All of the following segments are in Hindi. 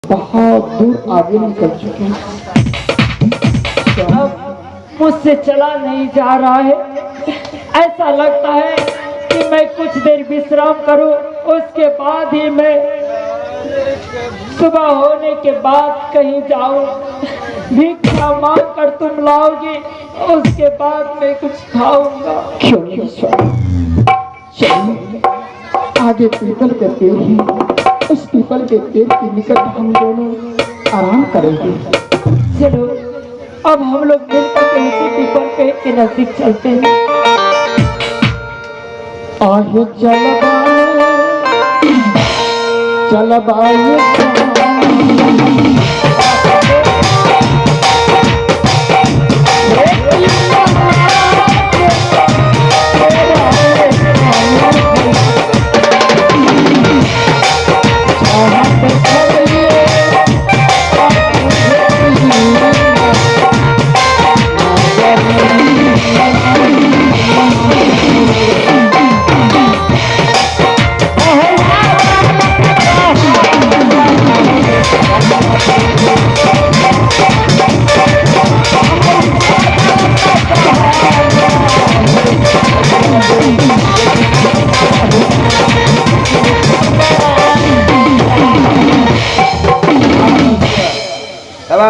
बहुत दूर आगे निकल चुके हैं। अब मुझसे चला नहीं जा रहा है। ऐसा लगता है कि मैं कुछ देर विश्राम करूं, उसके बाद ही मैं सुबह होने के बाद कहीं जाऊं। भिक्षा मांग कर तुम लाओगे, उसके बाद मैं कुछ खाऊंगा। क्यों नहीं स्वामी, चलिए आगे पीपल के पेड़ है, उस पीपल के पेड़ के निकट हम दोनों आराम करेंगे। चलो अब हम लोग मिलकर के उसी पीपल पेड़ के नजदीक चलते हैं। आहे चलबाए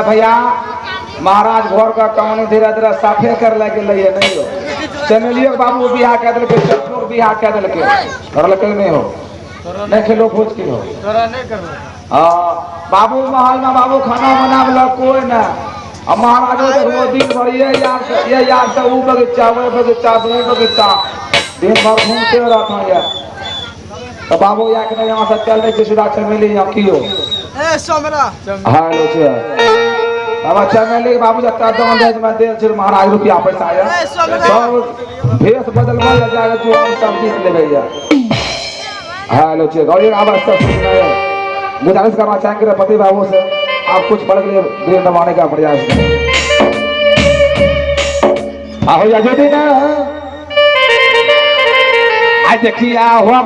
भैया महाराज घर का कहानी धीरे धीरे साफे कर लगे नहीं हो। चमेलियो बाबू बियाह कह दिल, चटनों बियाह कह दिल, नहीं हो नहीं खेलो भोज की हो। हाँ बाबू महल में बाबू खाना बना कोई ना। अब महाराज वो दिन भर ये यार से वो बगीचा वो बगीचा वो बगीचा दिन भर घूमते रहता है। तो बाबू या के यहाँ से चल रही सीधा चमेली यहाँ की हो। हेलो अब चमेली बाबू जब में दे फिर महाराज रुपया पैसा आया सब भेष बदल जाएगा जो सब जीत ले भैया। हेलो गौरी आवाज सब गुजारिश करना चाहेंगे पति बाबू से, आप कुछ पढ़ के लिए दबाने का प्रयास करें। आहो या जो दिन आज देखिए हुआ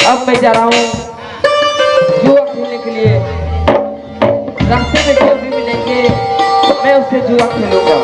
अब मैं जा रहा हूँ जुआ खेलने के लिए। रास्ते में जो भी मिलेंगे मैं उससे जुआ खेलूंगा।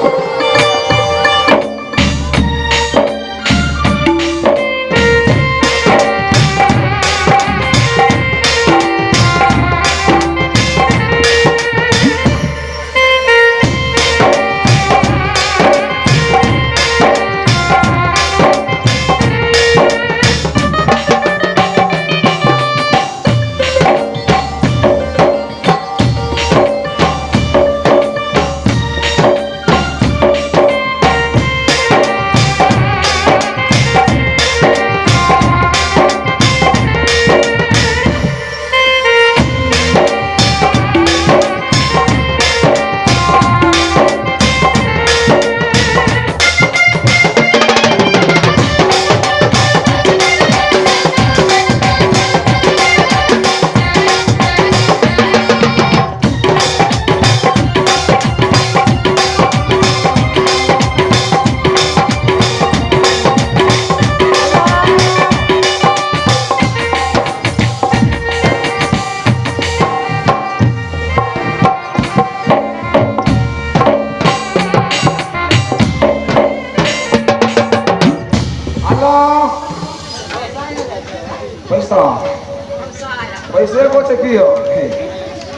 बोलती हो?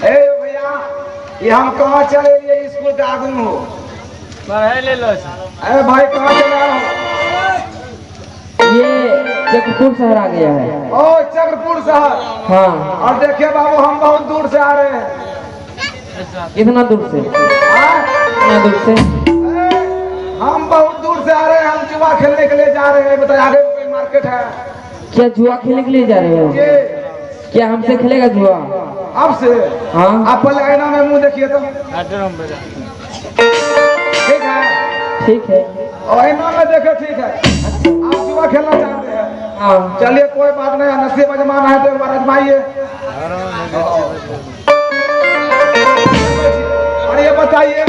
ए भैया, ये हम कहाँ चले लिए स्कूल के आगू में हो? ले लो। अरे भाई कहाँ चला हो? ये चक्रपुर शहर आ गया है। ओ चक्रपुर शहर। हाँ। और देखिए बाबू, हम बहुत दूर से आ रहे हैं। कितना दूर से? हाँ? कितना दूर से? हम बहुत दूर से आ रहे हैं, हम जुआ खेलने के लिए जा रहे हैं। बताइए आगे कोई मार्केट है? क्या जुआ खेलने के लिए जा रहे हो? क्या हमसे खेलेगा जुआ? अब से? हाँ। आप पहले आईना में मुंह देखिए तो। ठीक है? ठीक है। और आईना में देखे, ठीक है। आप जुआ खेलना चाहते हैं? हाँ। चलिए कोई बात नहीं, नसीब आजमाना है तो एक बार आजमाइए। और ये बताइए,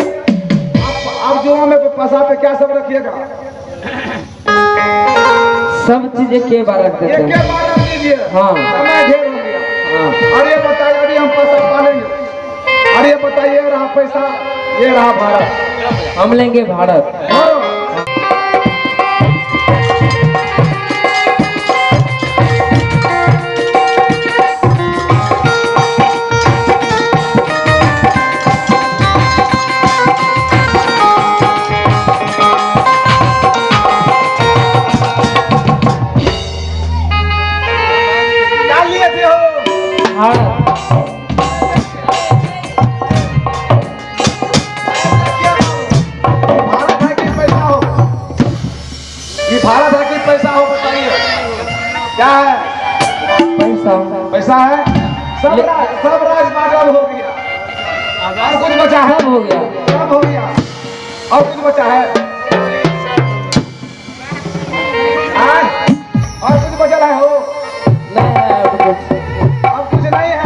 आप जुआ में पैसा पे क्या सब रखिएगा? सब चीजें के बार रख देते एक हैं। बार रख दीजिए। हाँ। समय ढेर हो गया। हाँ। और ये बताइए, अभी हम पैसा पालेंगे। और ये बताइए, ये रहा पैसा, ये रहा भारत। हम लेंगे भारत। भारत है कि पैसा हो? बताइए क्या है? पैसा। पैसा है। सब राज बांटा हो गया। और कुछ बचा है? सब हो गया। सब हो गया। और कुछ बचा है? और कुछ बचा है? हो नहीं, अब कुछ नहीं है।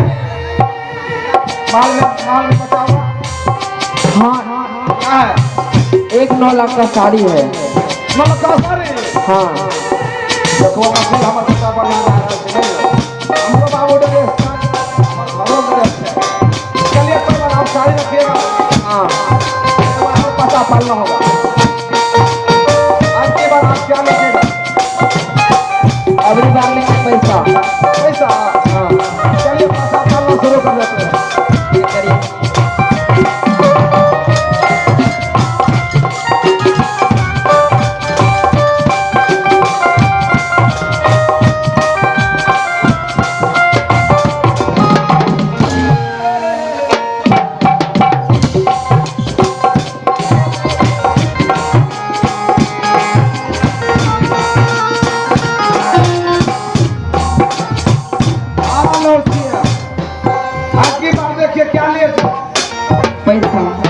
माल में बचा हुआ। हाँ। क्या है? 1 लाख का साड़ी है। हाँ। देखो मशीन हमारे पैसा बढ़ा रहा है। हमको बाबू डरे चलिए, कोई बात, आप साड़ी रखिएगा। हाँ। पैसा पालना होगा। आज की बार आप क्या रखिएगा? अगली बार लेंगे पैसा। पैसा? हाँ। चलिए पैसा पालना शुरू कर देते हैं। ये करिए।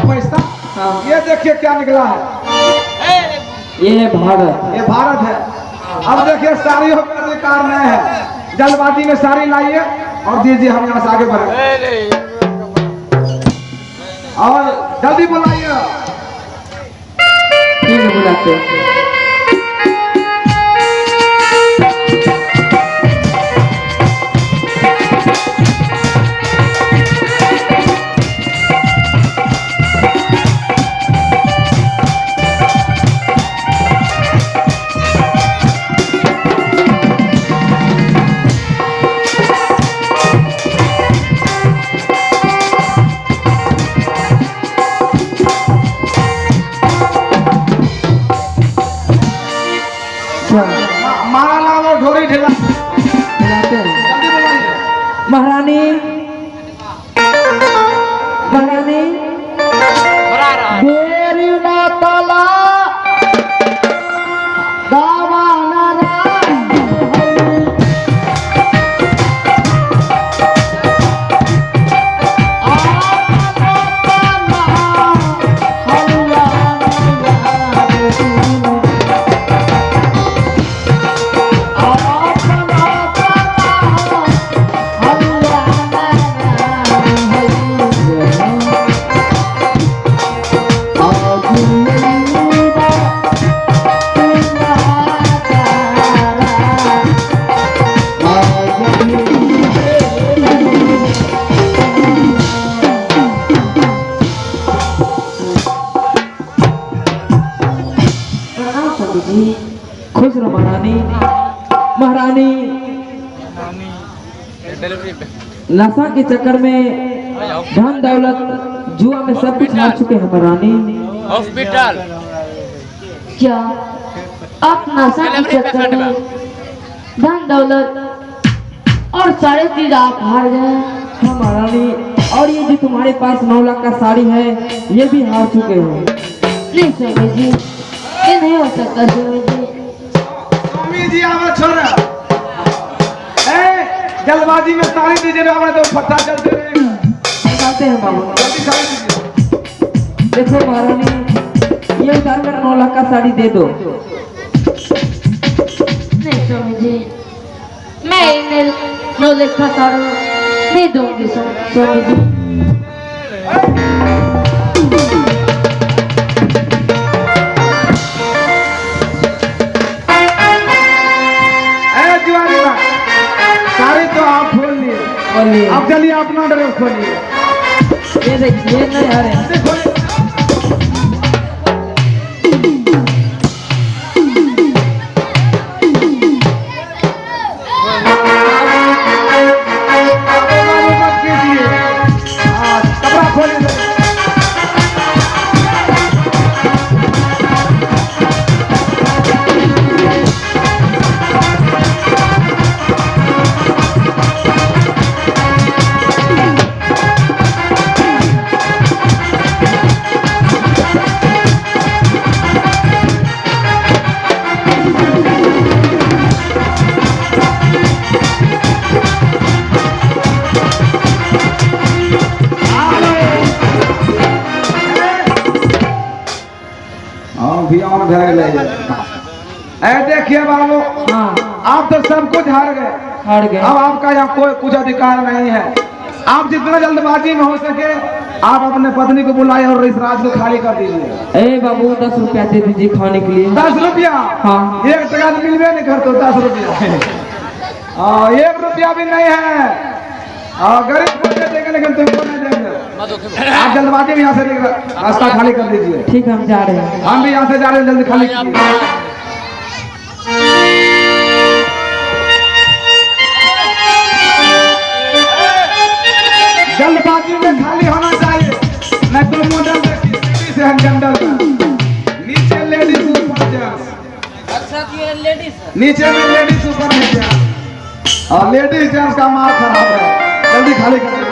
पैसा। हाँ। ये देखिए क्या निकला है। ये है भारत। ये भारत है। अब देखिए, साड़ियों का अधिकार नहीं है। जल्दबाजी में साड़ी लाइए और दीजिए, हम यहाँ से आगे बढ़े। और जल्दी बुलाइए। ठीक है, बुलाते हैं। मारा लालो ढोरी ढिला। जल्दी बुलाइए। महारानी, महारानी, देरी ना तला दावाना खुश रहो महारानी। महारानी डिलीवरी पे नशा के चक्कर में धन दौलत जुआ में सब कुछ हार चुके हैं महारानी। हॉस्पिटल क्या आप नशा के चक्कर में धन दौलत और सारे चीज आप हार गए? हाँ महारानी, और ये जो तुम्हारे पास 9 लाख का साड़ी है ये भी हार चुके हो। नहीं स्वामी जी, ये नहीं हो सकता स्वामी जी। स्वामी जी आवा छोरा, जल्दबाजी में सारी चीजें तो पता चलते निकालते हैं बाबू। जल्दी सारी चीजें देखो महारानी, ये उतार कर 9 लाख का साड़ी दे दो। नहीं स्वामी जी, मैं इन्हें 9 लाख का साड़ी नहीं दूंगी स्वामी जी। सारी तो आप खोल लिए, अब चलिए अपना ड्रेस खोलिए। ये देखिए नहीं आ रहे। कपड़ा खोलिए। देखिए बाबू, हाँ आप तो सब कुछ हार गए। अब आपका यहाँ कोई कुछ अधिकार नहीं है। आप जितना जल्दबाजी में हो सके आप अपने पत्नी को बुलाए और इस राज को खाली कर दीजिए। ए बाबू 10 रुपया दे दीजिए खाने के लिए। 10 रुपया? हाँ। 1 टका तो मिलवे नहीं करते 10 रुपया। 1 रुपया भी नहीं है। गरीब को दे देंगे लेकिन तुमको नहीं देंगे। आप जल्दबाजी में यहाँ से रास्ता खाली कर दीजिए। ठीक है, हम जा रहे हैं। हम भी यहाँ से जा रहे हैं, जल्दी खाली कीजिए। जल्दबाजी में खाली होना चाहिए, नहीं तो मॉडल से हम जनरल नीचे लेडीज ऊपर जेंट्स। अच्छा ये लेडीज नीचे में लेडीज ऊपर में जेंट्स, और लेडीज जेंट्स का माल खराब है। जल्दी खाली कर।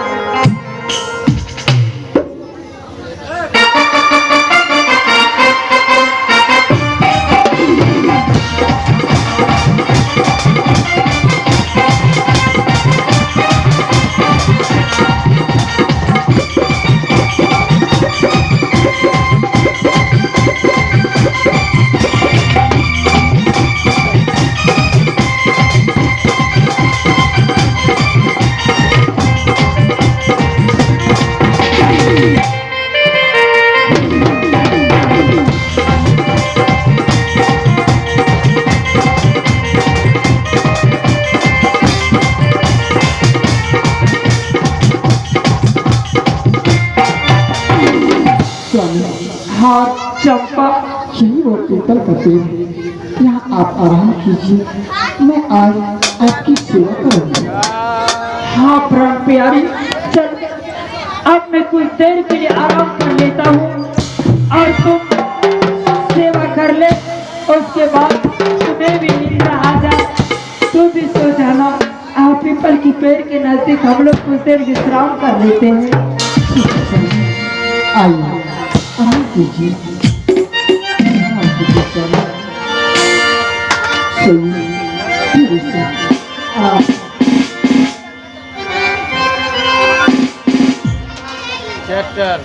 हार चंपा, यही वो पीपल का पेड़ है। यहाँ आप आराम कीजिए, मैं आज आपकी सेवा करूँगा। हाँ प्राण प्यारी, चल अब मैं कुछ देर के लिए आराम कर लेता हूँ और तुम सेवा कर ले। उसके बाद तुम्हें भी नींद आ जाए, तू भी सो जाना। आप पीपल की पेड़ के नजदीक हम लोग कुछ देर विश्राम कर लेते हैं। आइए आराम कीजिए। चैप्टर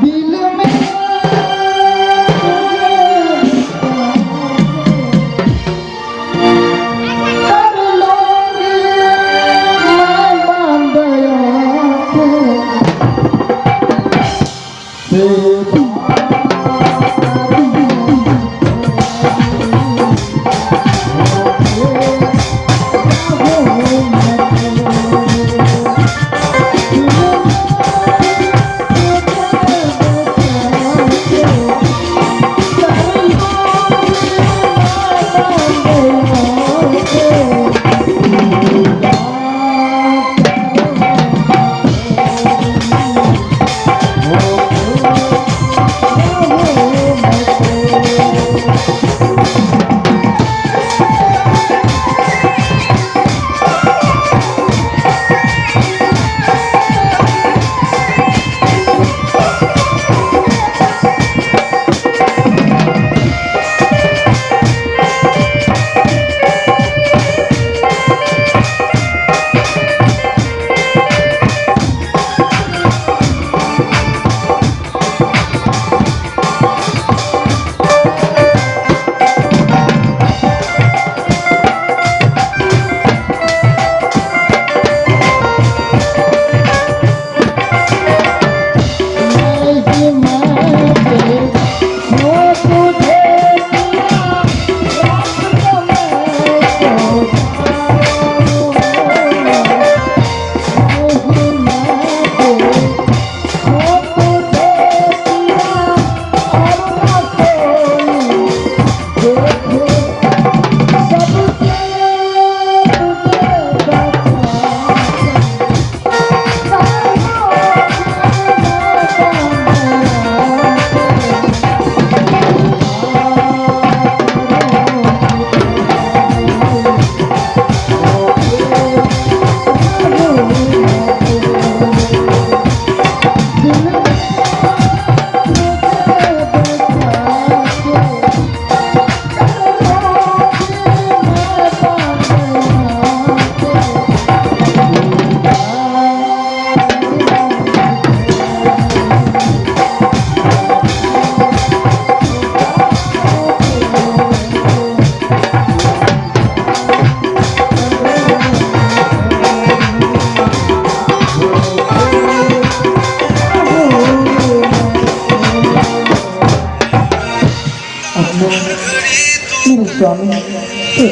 दिल में कर लोगे मैं बांध आंखों से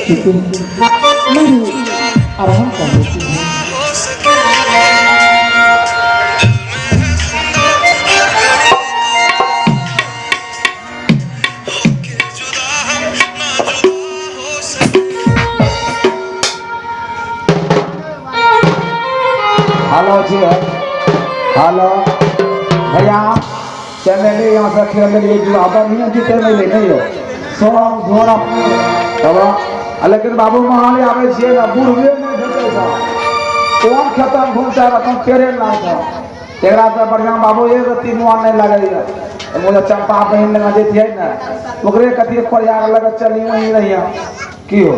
चुके हैं, मैं भी आराम कर लेती हूँ। हेलो जी, हेलो भैया, चले यहाँ से खेल लिए जो आप नहीं जीते में ले नहीं हो सो धोना तब लेकिन बाबू महाले आवे छे ना बुढ़वे नहीं भेटे था कौन खत्म घूमता रखम तेरे ना था तेरा से बढ़िया बाबू ये रति मुआ नहीं लगे है मुझे चंपा बहन लगा देती है ना ओकरे कथी पर यार लगा चली वहीं रहिया की हो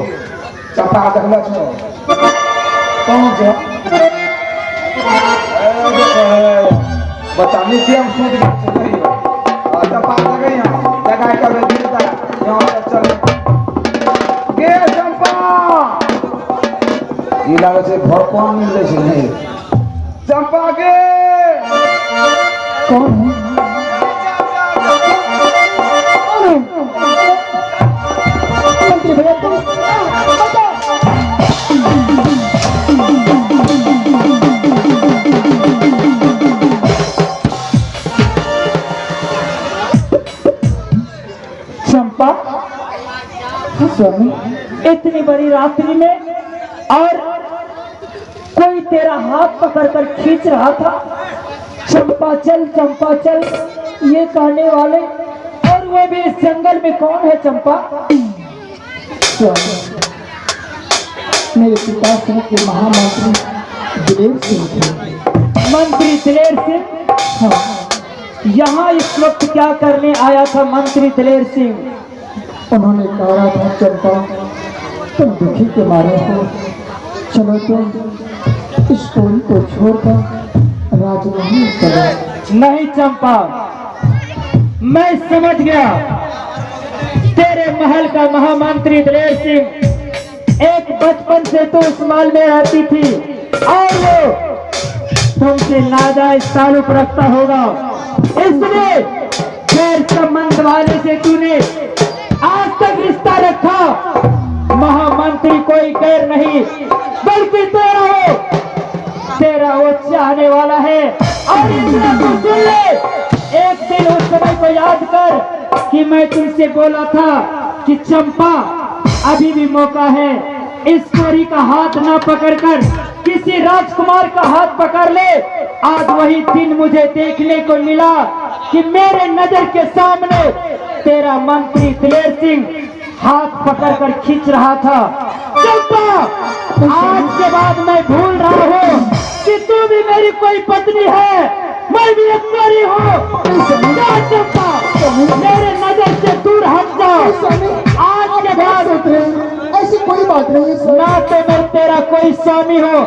चंपा देखला छो कौन छो बच्चा नीचे हम सूत गए नहीं अच्छा पास लगे यहाँ जगह कर गिरता यहाँ से चले गे चंपा ये लगे से घर कौन मिल रहे नहीं चंपा के कौन है? मंत्री भैया तुम चंपा, स्वामी इतनी बड़ी रात्रि में और कोई तेरा हाथ पकड़कर खींच रहा था, चंपा चल ये कहने वाले, और वो भी इस जंगल में कौन है चंपा? स्वामी मेरे पिता के महामंत्री दिलेर सिंह थे। मंत्री दिलेर सिंह? हाँ, यहाँ इस वक्त क्या करने आया था मंत्री दिलेर सिंह? उन्होंने कहा था चंपा तुम दुखी के मारे हो, चलो तुम इस टोली को छोड़कर राजमहल चलो। नहीं चंपा, मैं समझ गया। तेरे महल का महामंत्री दिलेर सिंह एक बचपन से तो उस महल में रहती थी और वो तुमसे नाजायज ताल्लुक रखता होगा, इसलिए फिर संबंध वाले से तूने आज तक रिश्ता रखा। महामंत्री कोई गैर नहीं बल्कि तेरा वो चाहने वाला है। और इतना तो सुन ले, एक दिन उस समय को याद कर कि मैं तुमसे बोला था कि चंपा अभी भी मौका है, इस कोरी का हाथ ना पकड़कर किसी राजकुमार का हाथ पकड़ ले। आज वही दिन मुझे देखने को मिला कि मेरे नजर के सामने तेरा मंत्री दिलेर सिंह हाथ पकड़कर खींच रहा था। चंपा, आज के बाद मैं भूल रहा हूँ कि तू भी मेरी कोई पत्नी है, मैं भी एक कोरी हूँ। चंपा, मेरे नजर से दूर हट जाओ। आज के बाद ऐसी कोई बात नहीं है। ना तो मैं तेरा कोई स्वामी हूँ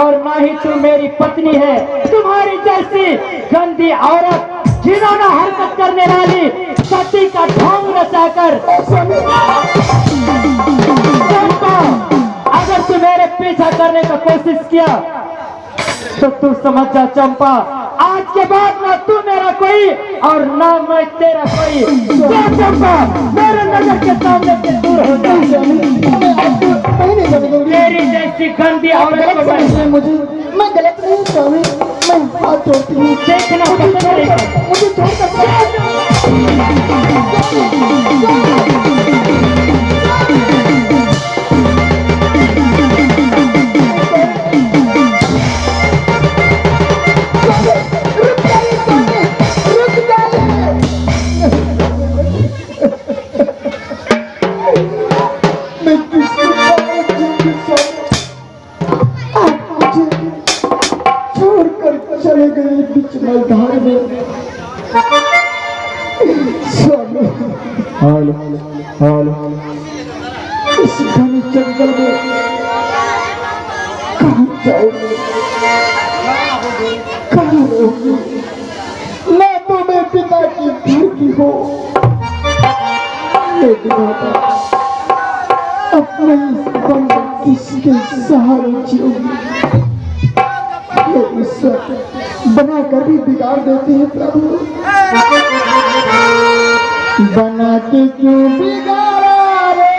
और ना ही तू मेरी पत्नी है। तुम्हारी जैसी गंदी औरत, घिनौना हरकत करने वाली, सती का ढोंग रचाकर। चंपा, अगर तू मेरे पीछा करने का कोशिश किया तो तू समझ जा चंपा, आज के बाद ना तू मेरा कोई और ना मैं तेरा कोई। चंपा, मेरे नजर के सामने से दूर हो जा। मेरी जैसी गंदी औरत को मुझे मैं गलत नहीं स्वामी, मैं हाथ जोड़ती हूँ। देखना पसंद नहीं, मुझे चले गए बीच मैदान में। स्वामी, इस घने जंगल में कहाँ जाओगे, कहाँ रहोगे? मैं तो मेरे पिता की घर की हो, अपने इस बंद किसके सहारे जीऊंगी? ईश्वर बना कर भी बिगाड़ देते हैं प्रभु, बना के क्यों बिगाड़ा रे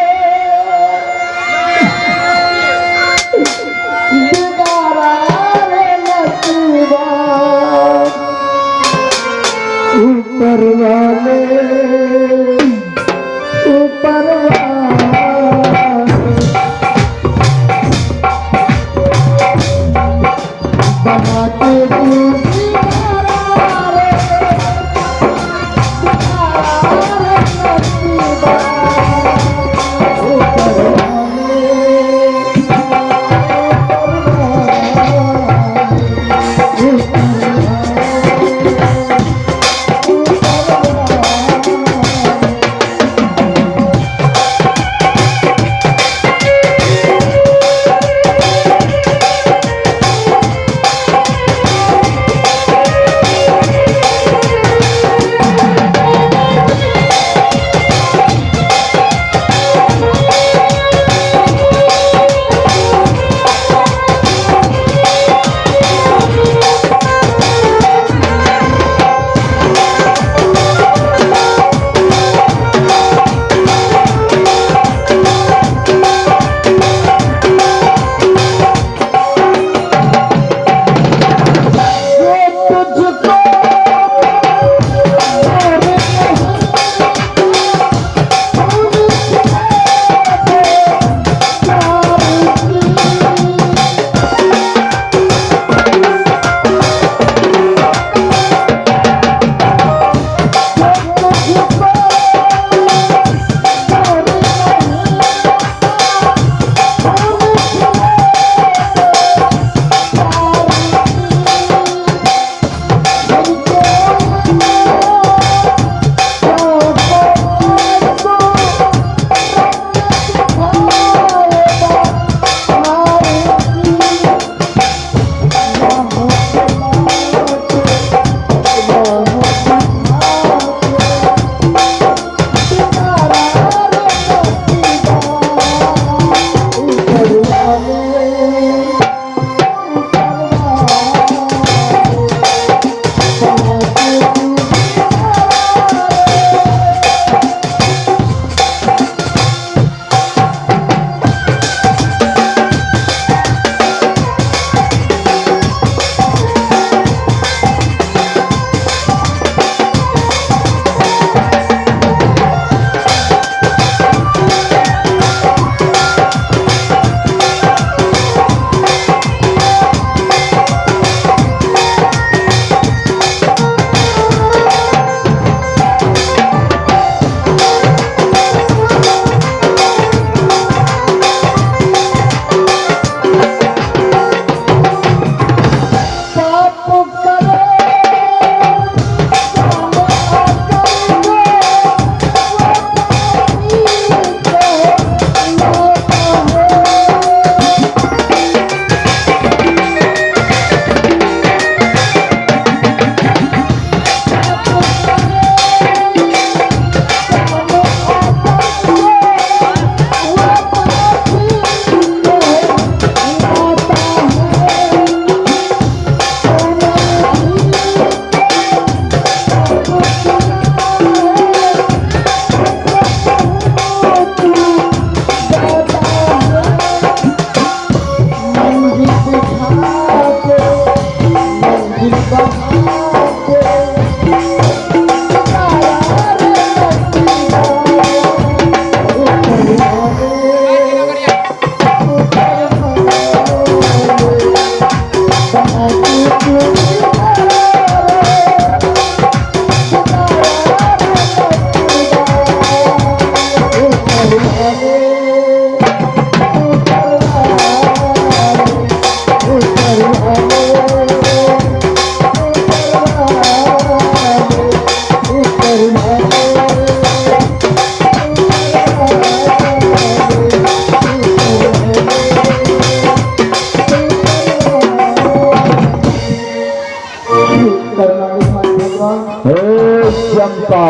चंपा,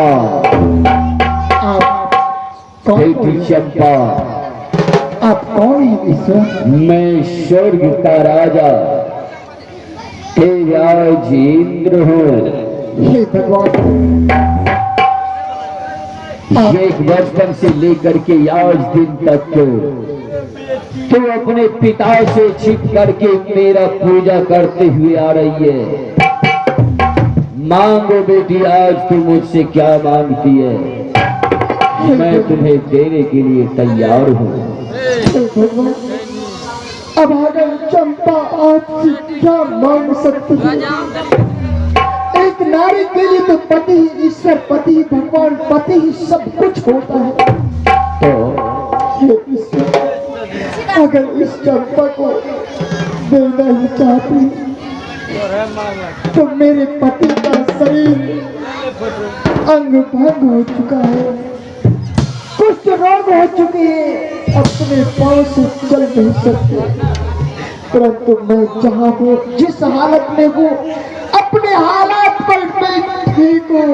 बेटी चंपा, आप कौन हैं ईश्वर? मैं स्वर्ग का राजा तेज इंद्र हूँ। हे भगवान, एक बचपन से लेकर के आज दिन तक तू अपने पिता से छिप करके मेरा पूजा करते हुए आ रही है। मांगो बेटी, आज तू मुझसे क्या मांगती है, मैं तुम्हें देने के लिए तैयार हूँ। हे भगवान, अब अगर चंपा आपसे क्या मांग सकती है? एक नारी के लिए तो पति ही ईश्वर, पति ही भगवान, पति ही सब कुछ होता है। तो हे ईश्वर, अगर इस चंपा को देना ही चाहती तो मेरे पति का शरीर अंग भंग हो चुका है, कुछ रोग हो चुके हैं, अपने पांव से चल नहीं सकते, परंतु मैं जहाँ हूँ, जिस हालत में हूँ, अपने हालात पर मैं ठीक हूँ,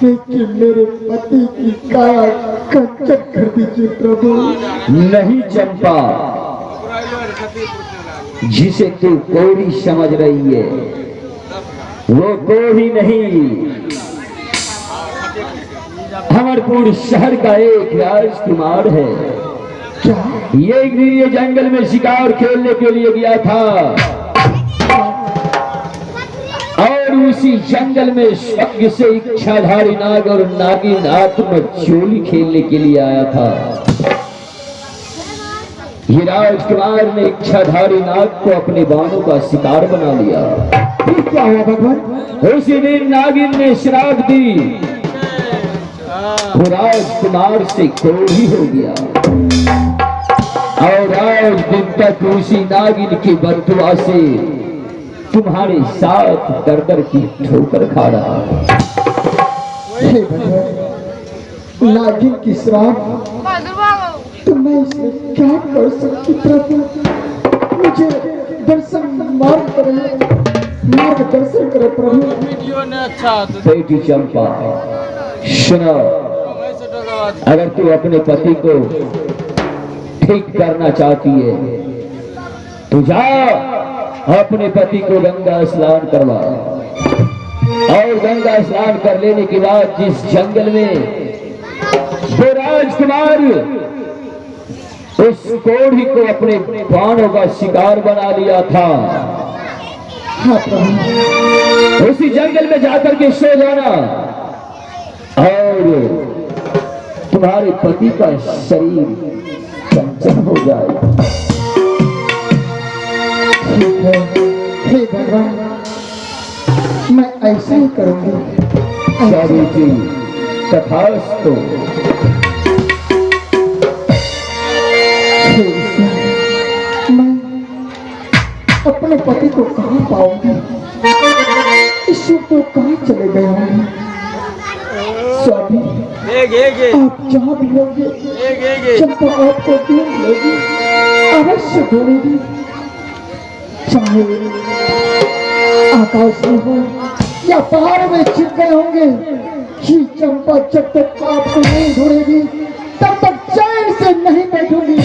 लेकिन मेरे पति की काया कंचन कर दीजिए प्रभु। नहीं चंपा, जिसे तू कोई समझ रही है वो कोई नहीं, अमरपुर शहर का एक राजकुमार है। क्या? ये एक दिन ये जंगल में शिकार खेलने के लिए गया था और उसी जंगल में स्वर्ग से इच्छाधारी नाग और नागिन आत्मा चोली खेलने के लिए आया था। ये राजकुमार ने इच्छाधारी नाग को अपने बाणों का शिकार बना लिया। फिर क्या हुआ भगवान? उसी दिन नागिन ने श्राप दी, वो राजकुमार से कोढ़ी हो गया और आज दिन तक उसी नागिन की बददुआ से तुम्हारे साथ दर दर की ठोकर खा रहा है। हे भगवान, नागिन की श्राप, तो मैं इसमें क्या कर सकती प्रभु? मुझे दर्शन मार्गदर्शन करे प्रभु। वीडियो ने अच्छा बेटी चंपा सुनो, अगर तू अपने पति को ठीक करना चाहती है तो जा अपने पति को गंगा स्नान करवा, और गंगा स्नान कर लेने के बाद जिस जंगल में वो राजकुमार उस कोढ़ी को अपने बाणों का शिकार बना लिया था, उसी जंगल में जाकर के सो जाना और तुम्हारे पति का शरीर चंचल हो जाए। ठीक है, हे भगवान, मैं ऐसा ही करूंगी। सावित्री तथास्तु। मैं अपने पति को कहाँ पाऊंगी? ईश्वर तो कहाँ चले गए होंगे? स्वामी, आप जहाँ भी होंगे चंपा आपको ढूंढ लेगी, अवश्य ढूंढेगी। चाहे आकाश में हो या पहाड़ में छिप गए होंगे, ये चंपा जब तक आपको नहीं ढूंढेगी तब तक चैन से नहीं बैठूंगी।